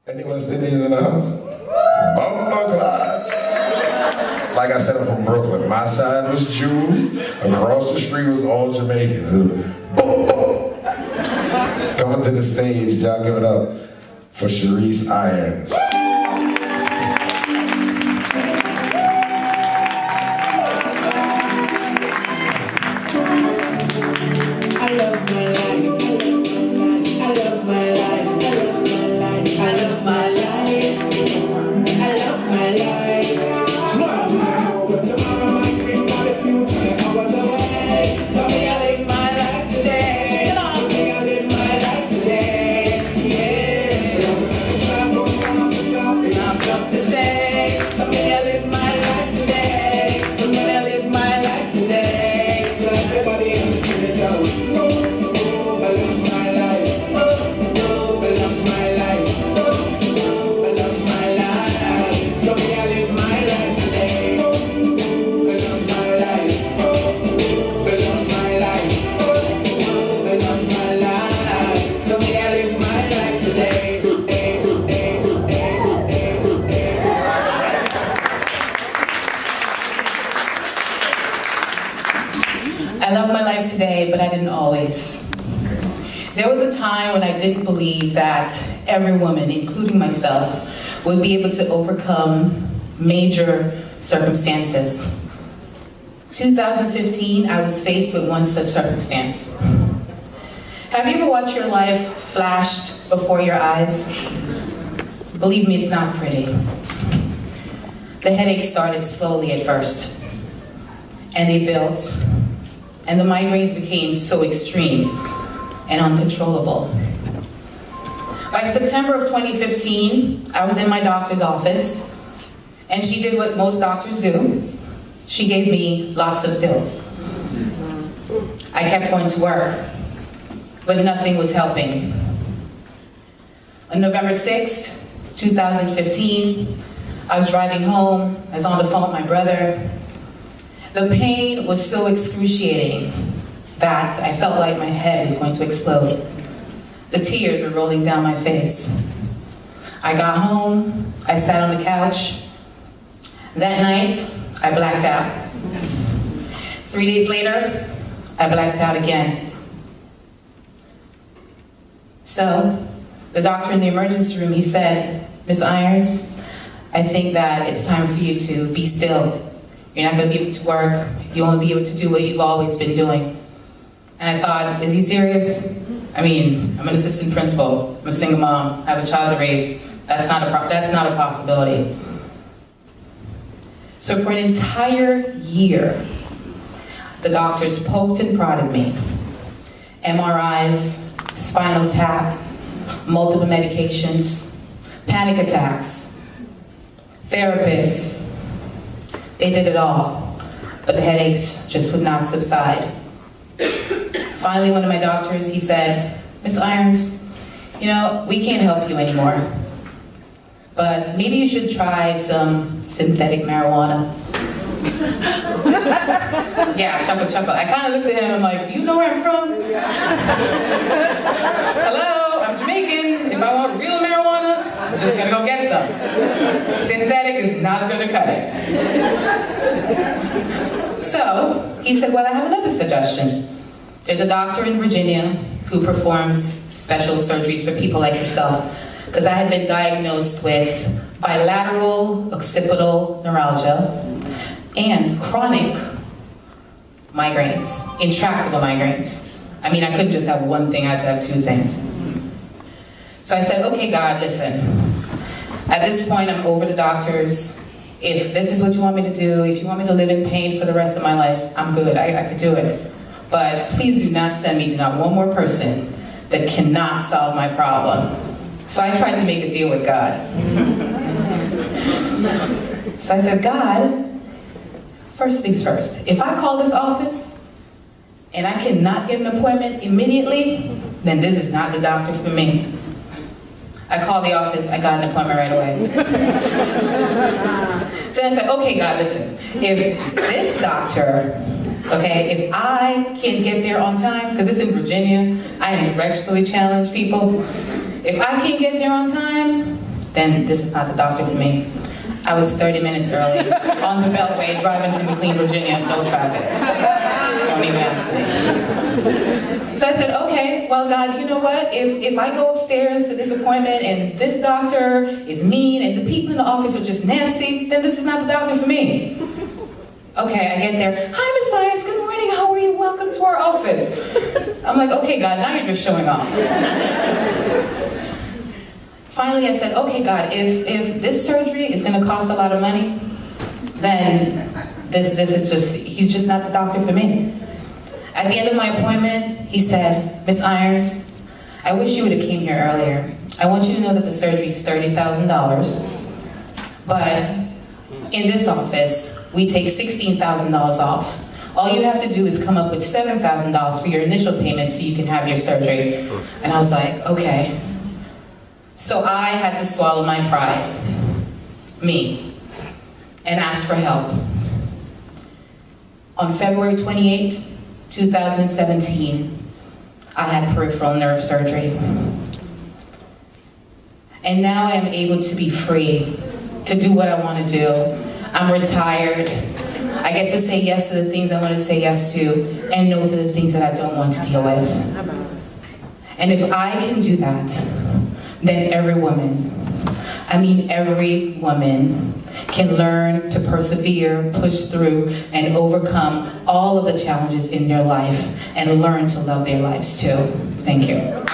Any West Indians in the house? Bumper clots. Like I said, I'm from Brooklyn. My side was Jews. Across the street was all Jamaicans. Boom, boom. Coming to the stage, y'all give it up for Cherie Irons. I love my life today, but I didn't always. There was a time when I didn't believe that every woman, including myself, would be able to overcome major circumstances. 2015, I was faced with one such circumstance. Have you ever watched your life flashed before your eyes? Believe me, it's not pretty. The headaches started slowly at first, and they built, and the migraines became so extreme and uncontrollable. By September of 2015, I was in my doctor's office, and she did what most doctors do. She gave me lots of pills. I kept going to work, but nothing was helping. On November 6th, 2015, I was driving home. I was on the phone with my brother. The pain was so excruciating that I felt like my head was going to explode. The tears were rolling down my face. I got home, I sat on the couch. That night, I blacked out. 3 days later, I blacked out again. So, the doctor in the emergency room, he said, "Miss Irons, I think that it's time for you to be still. You're not going to be able to work. You'll only be able to do what you've always been doing." And I thought, is he serious? I mean, I'm an assistant principal. I'm a single mom. I have a child to raise. That's not a possibility. So for an entire year, the doctors poked and prodded me. MRIs, spinal tap, multiple medications, panic attacks, therapists. They did it all, but the headaches just would not subside. Finally, one of my doctors, he said, "Miss Irons, you know, we can't help you anymore, but maybe you should try some synthetic marijuana." Yeah, chuckle. I kind of looked at him, I'm like, "Do you know where I'm from?" "Hello, I'm Jamaican. If I want real marijuana, I'm just gonna go get some. Synthetic is not gonna cut it." So, he said, "Well, I have another suggestion. There's a doctor in Virginia who performs special surgeries for people like yourself, because I had been diagnosed with bilateral occipital neuralgia and chronic migraines, intractable migraines. I mean, I couldn't just have one thing, I had to have two things." So I said, "Okay, God, listen. At this point, I'm over the doctors. If this is what you want me to do, if you want me to live in pain for the rest of my life, I'm good, I could do it. But please do not send me to not one more person that cannot solve my problem." So I tried to make a deal with God. So I said, "God, first things first, if I call this office and I cannot get an appointment immediately, then this is not the doctor for me." I called the office, I got an appointment right away. So I said, "Okay, God, listen, if this doctor, okay, if I can't get there on time," because it's in Virginia, I am directionally challenged, people. "If I can't get there on time, then this is not the doctor for me. I was 30 minutes early on the Beltway driving to McLean, Virginia, no traffic. Don't even ask me. So I said, okay, well God, you know what? If I go upstairs to this appointment and this doctor is mean and the people in the office are just nasty, then this is not the doctor for me. Okay, I get there. Hi, Miss Irons, good morning, how are you? Welcome to our office. I'm like, okay, God, now you're just showing off. Finally, I said, okay, God, if this surgery is gonna cost a lot of money, then this is just, he's just not the doctor for me. At the end of my appointment, he said, Miss Irons, I wish you would have came here earlier. I want you to know that the surgery is $30,000, but in this office, we take $16,000 off. All you have to do is come up with $7,000 for your initial payment so you can have your surgery. And I was like, okay. So I had to swallow my pride, me, and ask for help. On February 28, 2017, I had peripheral nerve surgery. And now I am able to be free to do what I want to do. I'm retired. I get to say yes to the things I want to say yes to and no to the things that I don't want to deal with. And if I can do that, then every woman can learn to persevere, push through, and overcome all of the challenges in their life and learn to love their lives too. Thank you.